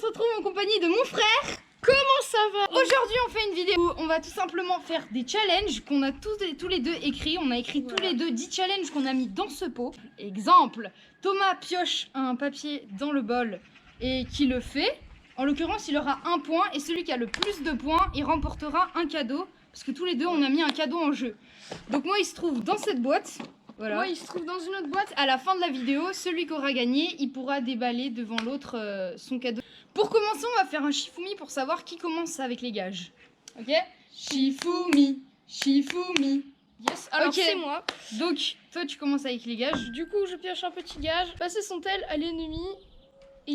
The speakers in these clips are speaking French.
retrouve en compagnie de mon frère. Comment ça va? Aujourd'hui on fait une vidéo où on va tout simplement faire des challenges qu'on a tous les deux écrits. On a écrit tous les deux 10 challenges qu'on a mis dans ce pot. Exemple, Thomas pioche un papier dans le bol et qui le fait. En l'occurrence il aura un point et celui qui a le plus de points il remportera un cadeau. Parce que tous les deux on a mis un cadeau en jeu. Donc moi il se trouve dans cette boîte. Voilà. Moi il se trouve dans une autre boîte. À la fin de la vidéo, celui qui aura gagné, il pourra déballer devant l'autre son cadeau. Pour commencer, on va faire un Shifumi pour savoir qui commence avec les gages. Ok? Shifumi, Shifumi. Yes, alors okay. c'est moi. Donc, toi tu commences avec les gages. Du coup, je pioche un petit gage. Passer son tel à l'ennemi.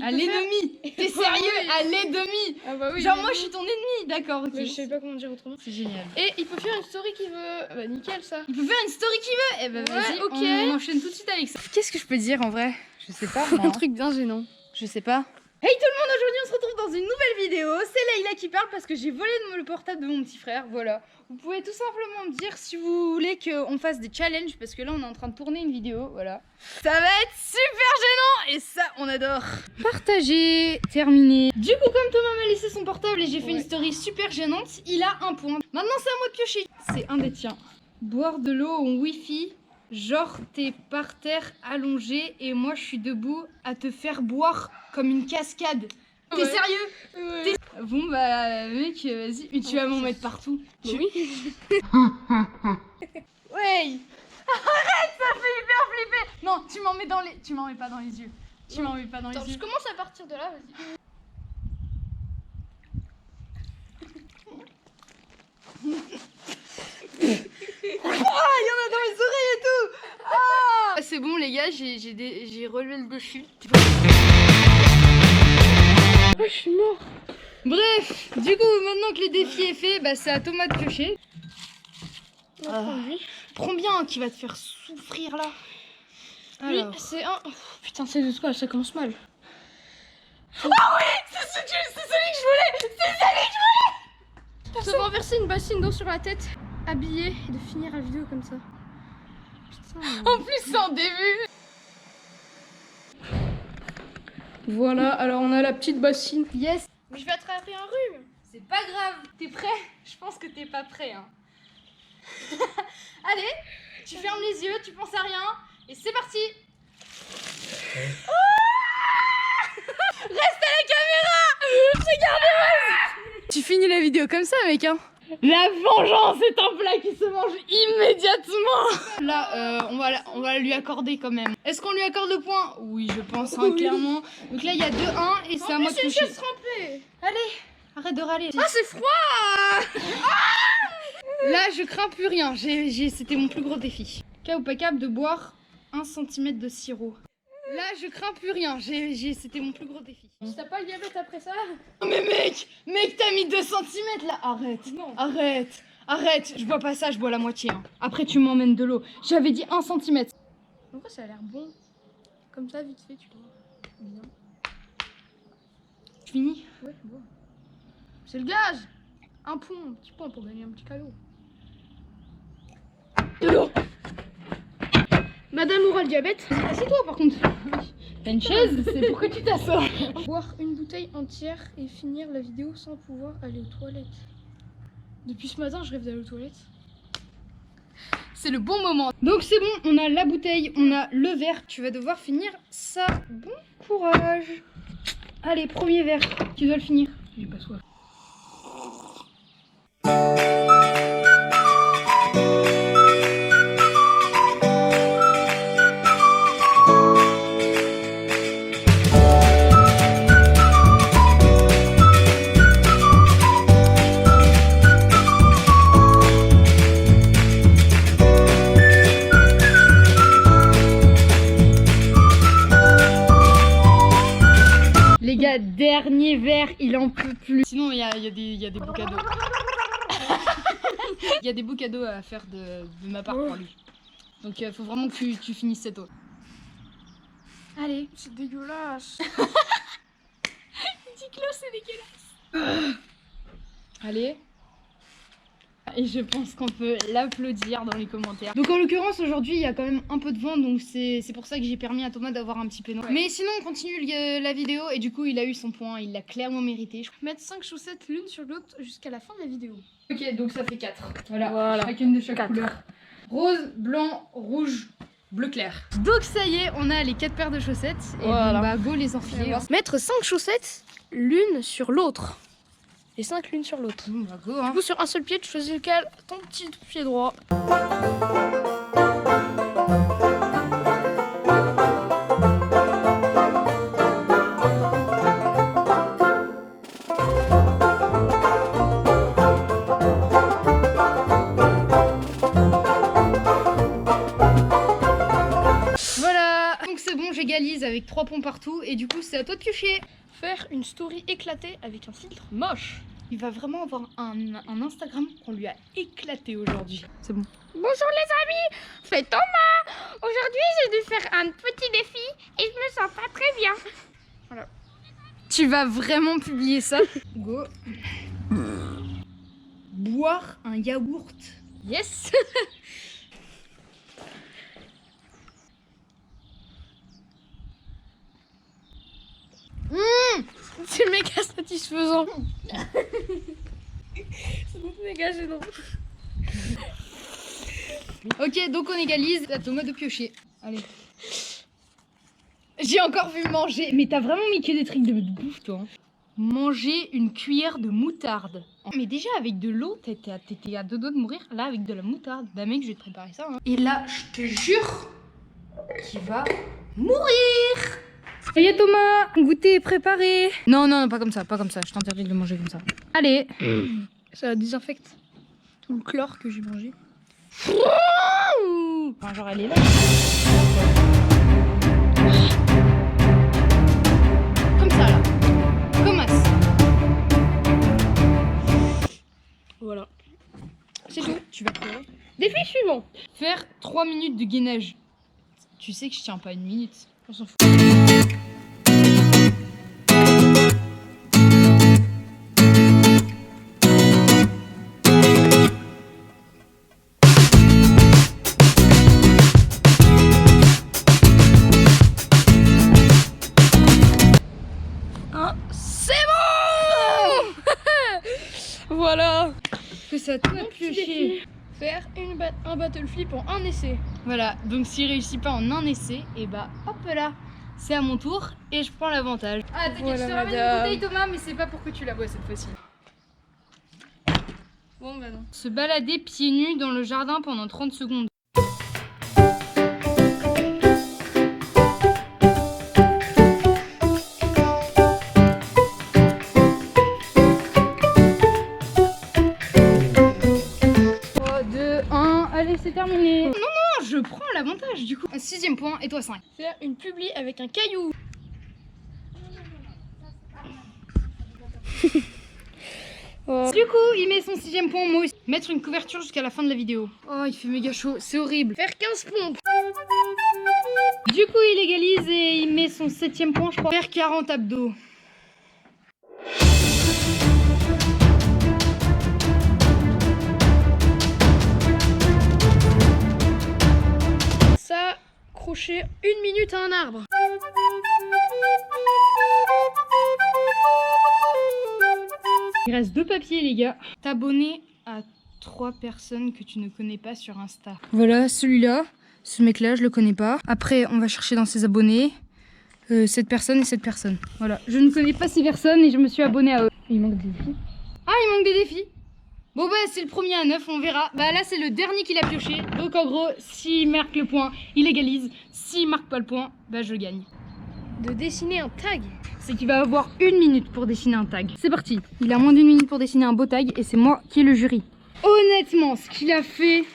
À l'ennemi? T'es sérieux? À l'ennemi? Ah bah oui. Genre moi je suis ton ennemi, d'accord, ok. Mais je sais pas comment dire autrement. C'est génial. Et il peut faire une story qu'il veut. Bah nickel ça. Il peut faire une story qu'il veut? Eh ben vas-y, ok. on enchaîne tout de suite avec ça. Qu'est-ce que je peux dire en vrai? Je sais pas. Un truc bien gênant. Je sais pas. Hey tout le monde, aujourd'hui on se retrouve dans une nouvelle vidéo. C'est Layla qui parle parce que j'ai volé le portable de mon petit frère, voilà. Vous pouvez tout simplement me dire si vous voulez qu'on fasse des challenges parce que là on est en train de tourner une vidéo, voilà. Ça va être super gênant et ça on adore. Partager, terminé. Du coup comme Thomas m'a laissé son portable et j'ai fait une story super gênante, il a un point. Maintenant c'est à moi de piocher. C'est un des tiens. Boire de l'eau en wifi. Genre t'es par terre allongé et moi je suis debout à te faire boire comme une cascade. T'es sérieux? Bon bah mec vas-y, mais tu vas m'en mettre partout. Oui. Ouais. Arrête, ça fait hyper flipper. Non, tu m'en mets dans les... Tu m'en mets pas dans les yeux. Tu m'en mets pas dans les yeux. Je commence à partir de là, vas-y. Ah, il y en a dans les oreilles et tout. Ah, c'est bon les gars, j'ai relevé le défi. Oh, je suis mort. Bref, du coup, maintenant que le défi est fait, bah c'est à Thomas de piocher. Prends bien, qui va te faire souffrir là. Lui, c'est un... Putain, c'est de quoi? Ça commence mal. Ah oui, c'est celui que je voulais. C'est celui que je voulais. Se renverser une bassine d'eau sur la tête, habillé et de finir la vidéo comme ça. Putain. En plus, c'est en début. Voilà, alors on a la petite bassine. Yes. Mais je vais attraper un rhume. C'est pas grave. T'es prêt? Je pense que t'es pas prêt. Hein. Allez, tu fermes les yeux, tu penses à rien. Et c'est parti. Oh reste à la caméra. Regardez-moi. Tu finis la vidéo comme ça, mec, hein. La vengeance est un plat qui se mange immédiatement. Là, on va lui accorder quand même. Est-ce qu'on lui accorde le point? Oui, je pense, hein, clairement. Donc là, il y a 2-1 et c'est à moi de toucher. toucher. En plus, c'est une chaise trempée. Allez, arrête de râler. Ah, c'est froid. Là, je crains plus rien. C'était mon plus gros défi. Cas ou pas capable de boire 1 cm de sirop. Là, je crains plus rien. C'était mon plus gros défi. Si t'as pas le diabète après ça. Non mais mec, t'as mis 2 cm là. Arrête, non. Arrête. Je bois pas ça, je bois la moitié. Hein. Après, tu m'emmènes de l'eau. J'avais dit 1 cm. Pourquoi ça a l'air bon? Comme ça, vite fait, tu vois. Bien. Tu finis? Ouais, tu vois. C'est le gaz. Un petit point pour gagner un petit cadeau. De l'eau. Madame aura le diabète. Assieds-toi par contre. T'as une chaise, c'est pourquoi tu t'assois. Boire une bouteille entière et finir la vidéo sans pouvoir aller aux toilettes. Depuis ce matin, je rêve d'aller aux toilettes. C'est le bon moment. Donc c'est bon, on a la bouteille, on a le verre. Tu vas devoir finir ça. Bon courage. Allez, premier verre. Tu dois le finir. J'ai pas soif. Les gars, dernier verre, il en peut plus. Sinon, il y a des beaux cadeaux. Il y a des beaux cadeaux à faire de ma part pour lui. Donc, il faut vraiment que tu finisses cette eau. Allez. C'est dégueulasse. Dis-le, c'est dégueulasse. Allez. Et je pense qu'on peut l'applaudir dans les commentaires. Donc en l'occurrence aujourd'hui il y a quand même un peu de vent, donc c'est pour ça que j'ai permis à Thomas d'avoir un petit peu noir. Ouais. Mais sinon on continue la vidéo et du coup il a eu son point, il l'a clairement mérité. Mettre 5 chaussettes l'une sur l'autre jusqu'à la fin de la vidéo. Ok, donc ça fait 4. Voilà. Chacune de chaque couleur. Rose, blanc, rouge, bleu clair. Donc ça y est, on a les 4 paires de chaussettes. Et voilà. on va go les enfiler. Mettre 5 chaussettes l'une sur l'autre. Et 5 l'une sur l'autre. Bah go hein. Du coup sur un seul pied, tu choisis lequel, ton petit pied droit. Voilà, donc c'est bon, j'égalise avec 3 points partout et du coup c'est à toi de piocher. Faire une story éclatée avec un filtre moche. Il va vraiment avoir un Instagram qu'on lui a éclaté aujourd'hui. C'est bon. Bonjour les amis, c'est Thomas. Aujourd'hui j'ai dû faire un petit défi et je me sens pas très bien. Voilà. Tu vas vraiment publier ça? Go. Boire un yaourt. Yes. C'est méga satisfaisant. C'est méga gênant. Ok, donc on égalise. À Thomas de piocher. Allez. J'ai encore vu manger. Mais t'as vraiment mis que des trucs de bouffe, toi. Manger une cuillère de moutarde. Mais déjà, avec de l'eau, t'étais à deux doigts de mourir. Là, avec de la moutarde. Bah, mec, je vais te préparer ça. Hein. Et là, je te jure qu'il va mourir. Ça y est, Thomas, goûter est préparé. Non, non, pas comme ça, pas comme ça. Je t'interdis de le manger comme ça. Allez. Ça désinfecte tout le chlore que j'ai mangé. Enfin, genre, elle est là. Comme ça, là. Commence. Voilà. C'est tout. Tu vas pleurer. Défi suivant. Faire 3 minutes de gainage. Tu sais que je tiens pas une minute. On s'en fout. C'est bon. Voilà. Que ça te pioché. Faire un battle flip en un essai. Voilà, donc s'il réussit pas en un essai, et bah hop là, c'est à mon tour et je prends l'avantage. Ah t'inquiète, Voilà, je te ramène madame. une bouteille Thomas, mais c'est pas pour que tu la bois cette fois-ci. Bon bah non. Se balader pieds nus dans le jardin pendant 30 secondes. Allez, c'est terminé. Non, non, je prends l'avantage du coup. 6e point et toi 5. Faire une publi avec un caillou. Du coup, il met son 6e point, moi aussi. Mettre une couverture jusqu'à la fin de la vidéo. Oh, il fait méga chaud, c'est horrible. Faire 15 pompes. Du coup, il égalise et il met son 7e point, je crois. Faire 40 abdos. Accrocher 1 minute à un arbre. Il reste 2 papiers les gars. T'abonner à 3 personnes que tu ne connais pas sur Insta. Voilà, celui-là, ce mec-là, je le connais pas. Après, on va chercher dans ses abonnés cette personne et cette personne. Voilà, je ne connais pas ces personnes et je me suis abonnée à eux. Il manque des défis. Ah, il manque des défis. Bon bah c'est le premier à 9, on verra. Bah là c'est le dernier qu'il a pioché. Donc en gros, s'il marque le point, il égalise. S'il marque pas le point, bah je gagne. De dessiner un tag. C'est qu'il va avoir 1 minute pour dessiner un tag. C'est parti. Il a moins d'1 minute pour dessiner un beau tag et c'est moi qui est le jury. Honnêtement, ce qu'il a fait,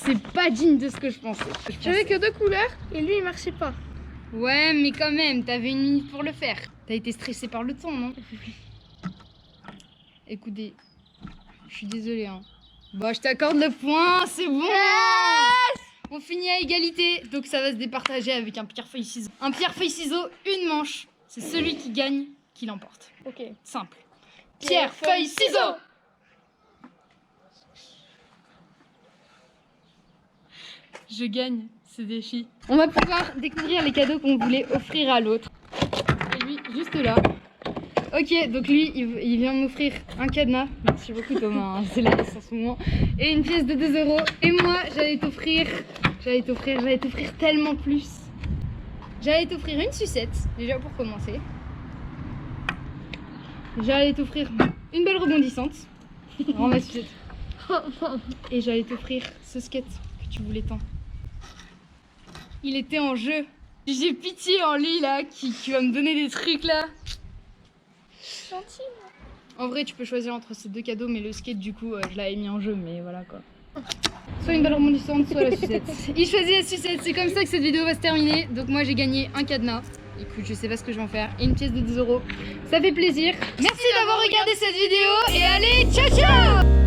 c'est pas digne de ce que je pensais. J'avais que 2 couleurs et lui il marchait pas. Ouais mais quand même, t'avais 1 minute pour le faire. T'as été stressé par le temps, non? Écoutez, je suis désolée hein. Bon, je t'accorde le point, c'est bon. Yes, on finit à égalité, donc ça va se départager avec un pierre-feuille-ciseaux. Un pierre-feuille-ciseaux, une manche. C'est celui qui gagne qui l'emporte. Ok. Simple. Pierre-feuille-ciseaux. Je gagne ce défi. On va pouvoir découvrir les cadeaux qu'on voulait offrir à l'autre. Et lui, juste là. Ok, donc lui, il vient m'offrir un cadenas. Merci beaucoup Thomas, hein, c'est la laisse en ce moment. Et une pièce de 2 €. Et moi, j'allais t'offrir tellement plus. J'allais t'offrir une sucette, déjà pour commencer. J'allais t'offrir une balle rebondissante. Rends ma sucette. Et j'allais t'offrir ce skate que tu voulais tant. Il était en jeu. J'ai pitié en lui là, qui va me donner des trucs là. Gentil. En vrai, tu peux choisir entre ces deux cadeaux, mais le skate, du coup, je l'avais mis en jeu, mais voilà quoi. Soit une balle rebondissante, soit la sucette. Il choisit la sucette, c'est comme ça que cette vidéo va se terminer. Donc moi, j'ai gagné un cadenas. Écoute, je sais pas ce que je vais en faire. Et une pièce de 2 €. Ça fait plaisir. Merci d'avoir regardé cette vidéo et allez, ciao ciao!